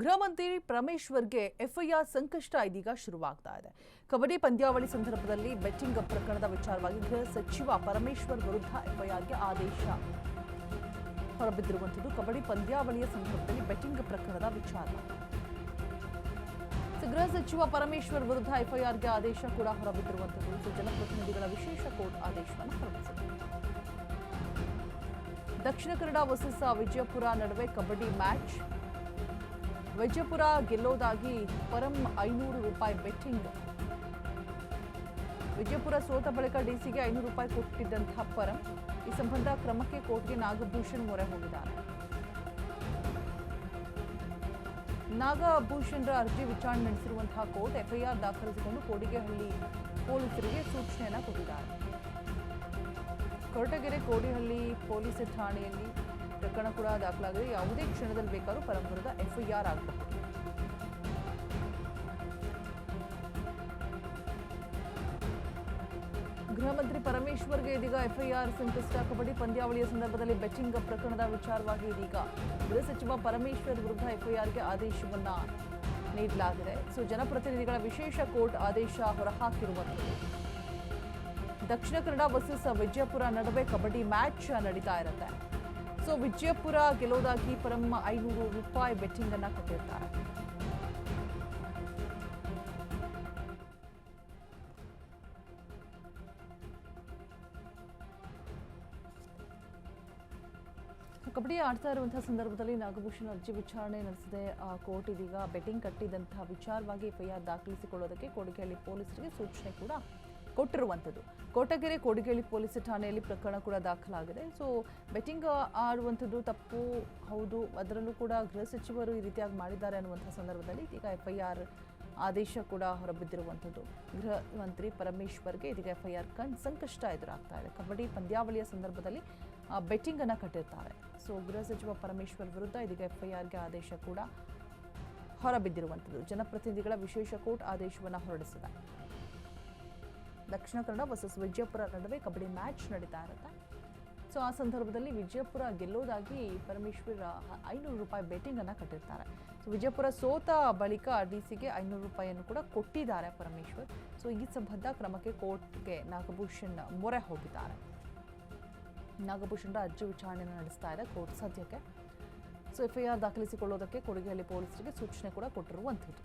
ಗೃಹ ಮಂತ್ರಿ ಪರಮೇಶ್ವರ್ಗೆ ಎಫ್ಐಆರ್ ಸಂಕಷ್ಟ ಇದೀಗ ಶುರುವಾಗ್ತಾ ಇದೆ. ಕಬಡ್ಡಿ ಪಂದ್ಯಾವಳಿ ಸಂದರ್ಭದಲ್ಲಿ ಬೆಟ್ಟಿಂಗ್ ಪ್ರಕರಣದ ವಿಚಾರವಾಗಿ ಗೃಹ ಸಚಿವ ಪರಮೇಶ್ವರ್ ವಿರುದ್ಧ ಎಫ್ಐಆರ್ಗೆ ಆದೇಶ ಹೊರಬಿದ್ದಿರುವಂಥದ್ದು. ಕಬಡ್ಡಿ ಪಂದ್ಯಾವಳಿಯ ಸಂದರ್ಭದಲ್ಲಿ ಬೆಟ್ಟಿಂಗ್ ಪ್ರಕರಣದ ವಿಚಾರ. ಗೃಹ ಸಚಿವ ಪರಮೇಶ್ವರ್ ವಿರುದ್ಧ ಎಫ್ಐಆರ್ಗೆ ಆದೇಶ ಕೂಡ ಹೊರಬಿದ್ದಿರುವಂಥದ್ದು. ಜನಪ್ರತಿನಿಧಿಗಳ ವಿಶೇಷ ಕೋರ್ಟ್ ಆದೇಶವನ್ನು ಹೊರಡಿಸಿದೆ. ದಕ್ಷಿಣ ಕನ್ನಡ ವರ್ಸಸ್ ವಿಜಯಪುರ ನಡುವೆ ಕಬಡ್ಡಿ ಮ್ಯಾಚ್. ವಿಜಯಪುರ ಗೆಲ್ಲೋದಾಗಿ ಪರಂ ₹500 ಬೆಟ್ಟಿಂಗ್. ವಿಜಯಪುರ ಸೋತ ಬಳಿಕ ಡಿಸಿಗೆ ₹500 ಕೊಟ್ಟಿದ್ದಂತಹ ಪರಂ ಈ ಸಂಬಂಧ ಕ್ರಮಕ್ಕೆ ಕೋರ್ಟ್ಗೆ ನಾಗಭೂಷಣ್ ಮೊರೆ ಹೋಗಿದ್ದಾರೆ. ನಾಗಭೂಷಣ್ರ ಅರ್ಜಿ ವಿಚಾರಣೆ ನಡೆಸಿರುವಂತಹ ಕೋರ್ಟ್ ಎಫ್ಐಆರ್ ದಾಖಲಿಸಿಕೊಂಡು ಕೋಡಿಗೆಹಳ್ಳಿ ಪೊಲೀಸರಿಗೆ ಸೂಚನೆಯನ್ನ ಕೊಟ್ಟಿದ್ದಾರೆ. ಕೊರಟಗೆರೆ ಕೋಡಿಹಳ್ಳಿ ಪೊಲೀಸ್ ಠಾಣೆಯಲ್ಲಿ ಪ್ರಕರಣ ಕೂಡ ದಾಖಲಾಗಿದೆ. ಯಾವುದೇ ಕ್ಷಣದಲ್ಲಿ ಬೇಕಾದರೂ ಪರಂ ವಿರುದ್ಧ ಎಫ್ಐಆರ್ ಆಗಬಹುದು. ಗೃಹ ಮಂತ್ರಿ ಪರಮೇಶ್ವರ್ಗೆ ಇದೀಗ ಎಫ್ಐಆರ್ ಸಂಕಷ್ಟ. ಕಬಡ್ಡಿ ಪಂದ್ಯಾವಳಿಯ ಸಂದರ್ಭದಲ್ಲಿ ಬೆಟ್ಟಿಂಗ್ ಪ್ರಕರಣದ ವಿಚಾರವಾಗಿ ಇದೀಗ ಗೃಹ ಸಚಿವ ಪರಮೇಶ್ವರ್ ವಿರುದ್ಧ ಎಫ್ಐಆರ್ಗೆ ಆದೇಶವನ್ನ ನೀಡಲಾಗಿದೆ. ಜನಪ್ರತಿನಿಧಿಗಳ ವಿಶೇಷ ಕೋರ್ಟ್ ಆದೇಶ ಹೊರಹಾಕಿರುವಂಥದ್ದು. ದಕ್ಷಿಣ ಕನ್ನಡ ವರ್ಸಸ್ ವಿಜಯಪುರ ನಡುವೆ ಕಬಡ್ಡಿ ಮ್ಯಾಚ್ ನಡೀತಾ ಇರುತ್ತೆ. ವಿಜಯಪುರ ಗೆಲ್ಲೋದಾಗಿ ಪರಂ ₹500 ಬೆಟ್ಟಿಂಗ್ ಅನ್ನ ಕಟ್ಟಿರ್ತಾರೆ. ಕಬಡ್ಡಿ ಆಡ್ತಾ ಇರುವಂತಹ ಸಂದರ್ಭದಲ್ಲಿ ನಾಗಭೂಷಣ್ ಅರ್ಜಿ ವಿಚಾರಣೆ ನಡೆಸಿದೆ ಕೋರ್ಟ್. ಇದೀಗ ಬೆಟ್ಟಿಂಗ್ ಕಟ್ಟಿದಂತಹ ವಿಚಾರವಾಗಿ ಎಫ್ಐಆರ್ ದಾಖಲಿಸಿಕೊಳ್ಳೋದಕ್ಕೆ ಕೋಡಿಗೆಹಳ್ಳಿ ಪೊಲೀಸರಿಗೆ ಸೂಚನೆ ಕೂಡ ಕೊಟ್ಟಿರುವಂಥದ್ದು. ಕೋಟಗೆರೆ ಕೋಡಿಗೆಹಳ್ಳಿ ಪೊಲೀಸ್ ಠಾಣೆಯಲ್ಲಿ ಪ್ರಕರಣ ಕೂಡ ದಾಖಲಾಗಿದೆ. ಬೆಟ್ಟಿಂಗ್ ಆಡುವಂಥದ್ದು ತಪ್ಪು ಹೌದು, ಅದರಲ್ಲೂ ಕೂಡ ಗೃಹ ಸಚಿವರು ಈ ರೀತಿಯಾಗಿ ಮಾಡಿದ್ದಾರೆ ಅನ್ನುವಂಥ ಸಂದರ್ಭದಲ್ಲಿ ಇದೀಗ ಎಫ್ಐಆರ್ ಆದೇಶ ಕೂಡ ಹೊರಬಿದ್ದಿರುವಂಥದ್ದು. ಗೃಹ ಮಂತ್ರಿ ಪರಮೇಶ್ವರ್ಗೆ ಇದೀಗ ಎಫ್ಐಆರ್ ಸಂಕಷ್ಟ ಎದುರಾಗ್ತಾ ಇದೆ. ಕಬಡ್ಡಿ ಪಂದ್ಯಾವಳಿಯ ಸಂದರ್ಭದಲ್ಲಿ ಬೆಟ್ಟಿಂಗ್ ಅನ್ನ ಕಟ್ಟಿರ್ತಾರೆ. ಗೃಹ ಸಚಿವ ಪರಮೇಶ್ವರ್ ವಿರುದ್ಧ ಇದೀಗ ಎಫ್ಐಆರ್ಗೆ ಆದೇಶ ಕೂಡ ಹೊರಬಿದ್ದಿರುವಂಥದ್ದು. ಜನಪ್ರತಿನಿಧಿಗಳ ವಿಶೇಷ ಕೋರ್ಟ್ ಆದೇಶವನ್ನು ಹೊರಡಿಸಿದೆ. ದಕ್ಷಿಣ ಕನ್ನಡ ವರ್ಸಸ್ ವಿಜಯಪುರ ನಡುವೆ ಕಬಡ್ಡಿ ಮ್ಯಾಚ್ ನಡೀತಾ ಇರುತ್ತೆ. ಆ ಸಂದರ್ಭದಲ್ಲಿ ವಿಜಯಪುರ ಗೆಲ್ಲೋದಾಗಿ ಪರಮೇಶ್ವರ್ ₹500 ಬೆಟ್ಟಿಂಗ್ ಅನ್ನ ಕಟ್ಟಿರ್ತಾರೆ. ವಿಜಯಪುರ ಸೋತ ಬಳಿಕ ಡಿಸಿಗೆ ₹500 ಕೂಡ ಕೊಟ್ಟಿದ್ದಾರೆ ಪರಮೇಶ್ವರ್. ಈ ಸಂಬಂಧ ಕ್ರಮಕ್ಕೆ ಕೋರ್ಟ್ಗೆ ನಾಗಭೂಷಣ್ ಮೊರೆ ಹೋಗಿದ್ದಾರೆ. ನಾಗಭೂಷಣ್ರ ಅರ್ಜಿ ವಿಚಾರಣೆಯನ್ನು ನಡೆಸ್ತಾ ಇದೆ ಕೋರ್ಟ್ ಸದ್ಯಕ್ಕೆ. ಎಫ್ಐಆರ್ ದಾಖಲಿಸಿಕೊಳ್ಳೋದಕ್ಕೆ ಕೋಡಿಗೆಹಳ್ಳಿ ಪೊಲೀಸರಿಗೆ ಸೂಚನೆ ಕೂಡ ಕೊಟ್ಟಿರುವಂಥದ್ದು.